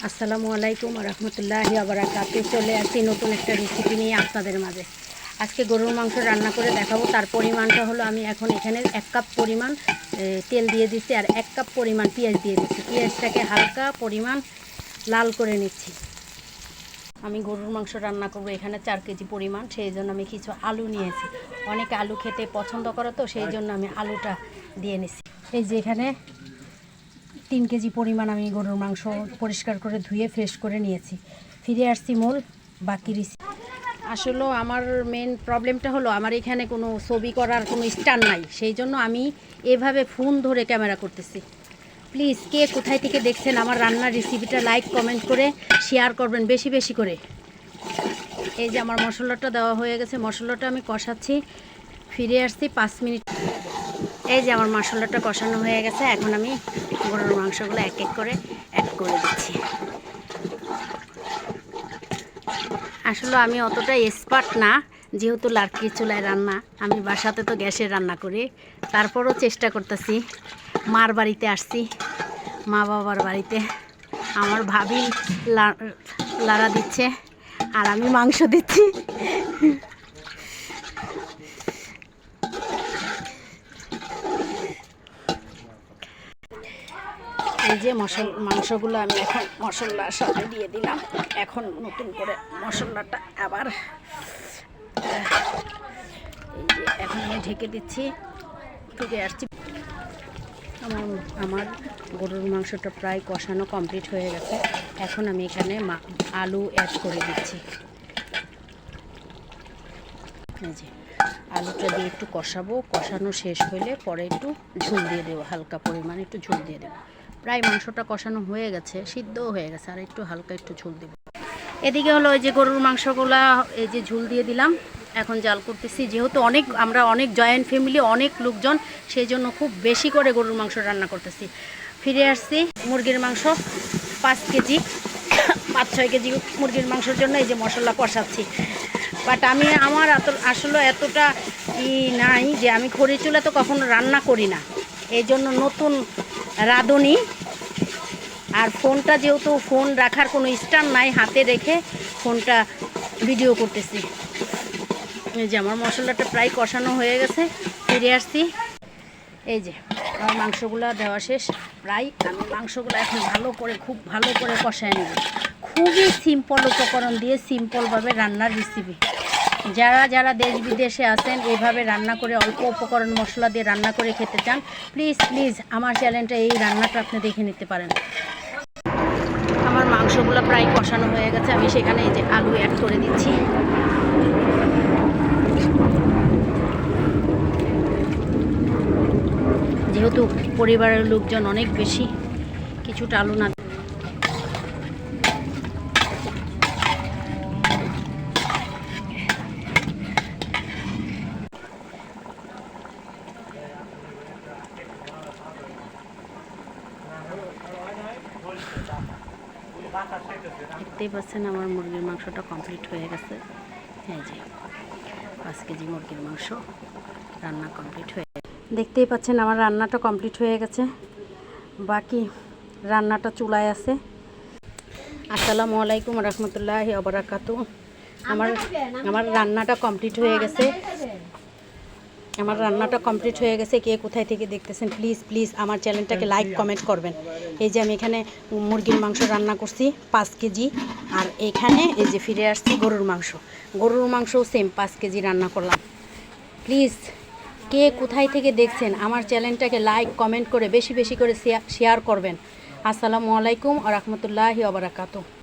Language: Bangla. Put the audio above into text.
আসসালামু আলাইকুম রহমতুল্লাহি ওয়া বারাকাতুহু। চলে আসছি নতুন একটা রেসিপি নিয়ে আপনাদের মাঝে। আজকে গরুর মাংস রান্না করে দেখাবো। তার পরিমাণটা হলো আমি এখন এখানে 1 কাপ পরিমাণ তেল দিয়ে দিচ্ছি আর 1 কাপ পরিমাণ পেঁয়াজ দিয়ে দিচ্ছি। পেঁয়াজটাকে হালকা পরিমাণ লাল করে নিচ্ছি। আমি গরুর মাংস রান্না করব এখানে 4 কেজি পরিমাণ, সেই জন্য আমি কিছু আলু নিয়েছি। অনেকে আলু খেতে পছন্দ করে, তো সেই জন্য আমি আলুটা দিয়ে নিচ্ছি। এই যে এখানে 3 কেজি পরিমাণ আমি গরুর মাংস পরিষ্কার করে ধুয়ে ফ্রেশ করে নিয়েছি। ফিরে আসছি মূল বাকি রেসিপি। আসলে আমার মেন প্রবলেমটা হলো আমার এখানে কোনো ছবি করার কোনো স্ট্যান্ড নাই, সেই জন্য আমি এভাবে ফোন ধরে ক্যামেরা করতেছি। প্লিজ কে কোথায় থেকে দেখছেন আমার রান্নার রেসিপিটা লাইক কমেন্ট করে শেয়ার করবেন বেশি বেশি করে। এই যে আমার মশলাটা দেওয়া হয়ে গেছে, মশলাটা আমি কষাচ্ছি। ফিরে আসছি 5 মিনিট। এই যে আমার মশলাটা কষানো হয়ে গেছে, এখন আমি গরুর মাংসগুলো এক এক করে অ্যাড করে দিচ্ছি। আসলে আমি অতটা এক্সপার্ট না, যেহেতু লাকড়ির চুলায় রান্না, আমি বাসাতে তো গ্যাসে রান্না করি। তারপরও চেষ্টা করতেছি। মার বাড়িতে আসছি, মা বাবার বাড়িতে আমার ভাবি লাড়া দিচ্ছে আর আমি মাংস দিচ্ছি। এই যে মাংসগুলো আমি এখন মশলার সাথে দিয়ে দিলাম। এখন নতুন করে মশলাটা আবার এই যে এখন আমি ঢেকে দিচ্ছি। ফিরে আসছি। আমার গরুর মাংসটা প্রায় কষানো কমপ্লিট হয়ে গেছে। এখন আমি এখানে আলু অ্যাড করে দিচ্ছি। এই যে আলুটা দিয়ে একটু কষাবো, কষানো শেষ হলে পরে একটু ঝোল দিয়ে দেবো, হালকা পরিমাণে একটু ঝোল দিয়ে দেবো। প্রায় মাংসটা কষানো হয়ে গেছে, সিদ্ধও হয়ে গেছে, আর একটু হালকা একটু ঝোল দেবো। এদিকে হলো ওই যে গরুর মাংসগুলা এই যে ঝোল দিয়ে দিলাম, এখন জাল করতেছি। যেহেতু আমরা অনেক জয়েন্ট ফ্যামিলি, অনেক লোকজন, সেই জন্য খুব বেশি করে গরুর মাংস রান্না করতেছি। ফিরে আসছি মুরগির মাংস 5 কেজি 5-6 কেজি মুরগির মাংসের জন্য এই যে মশলা কষাচ্ছি। বাট আমার আসলে এতটা নাই যে আমি খড়ি চুলা তো কখনো রান্না করি না, এই জন্য নতুন রাঁধুনি। আর ফোনটা যেহেতু ফোন রাখার কোনো স্ট্যান্ড নাই, হাতে রেখে ফোনটা ভিডিও করতেছি। এই যে আমার মশলাটা প্রায় কষানো হয়ে গেছে। ফিরে আসছি। এই যে আমার মাংসগুলো দেওয়া শেষ প্রায়। আমি মাংসগুলো এখন খুব ভালো করে কষায় নেব। খুবই সিম্পল উপকরণ দিয়ে সিম্পলভাবে রান্নার রেসিপি। যারা দেশ বিদেশে আছেন এভাবে রান্না করে অল্প উপকরণ মশলা দিয়ে রান্না করে খেতে চান, প্লিজ আমার চ্যানেলটা এই রান্নাটা আপনি দেখে নিতে পারেন। আমার মাংসগুলো প্রায় কষানো হয়ে গেছে, আমি সেখানে এই যে আলু অ্যাড করে দিচ্ছি। যেহেতু পরিবারের লোকজন অনেক বেশি, কিছুটা আলু না দেখতেই পাচ্ছেন আমার মুরগির মাংসটা কমপ্লিট হয়ে গেছে। এই যে 5 কেজি মুরগির মাংস রান্না কমপ্লিট হয়ে দেখতেই পাচ্ছেন আমার রান্নাটা কমপ্লিট হয়ে গেছে। বাকি রান্নাটা চুলায় আছে। আসসালামু আলাইকুম রহমতুল্লাহি ওয়া বারাকাতুহু। আমার রান্নাটা কমপ্লিট হয়ে গেছে। কে কোথায় থেকে দেখতেছেন প্লিজ আমার চ্যানেলটাকে লাইক কমেন্ট করবেন। এই যে আমি এখানে মুরগির মাংস রান্না করছি 5 কেজি, আর এখানে এই যে ফিরে আসছি গরুর মাংসও সেম 5 কেজি রান্না করলাম। প্লিজ কে কোথায় থেকে দেখছেন আমার চ্যানেলটাকে লাইক কমেন্ট করে বেশি বেশি করে শেয়ার করবেন। আসসালামু আলাইকুম ওয়া রাহমাতুল্লাহি ওয়া বারাকাতুহু।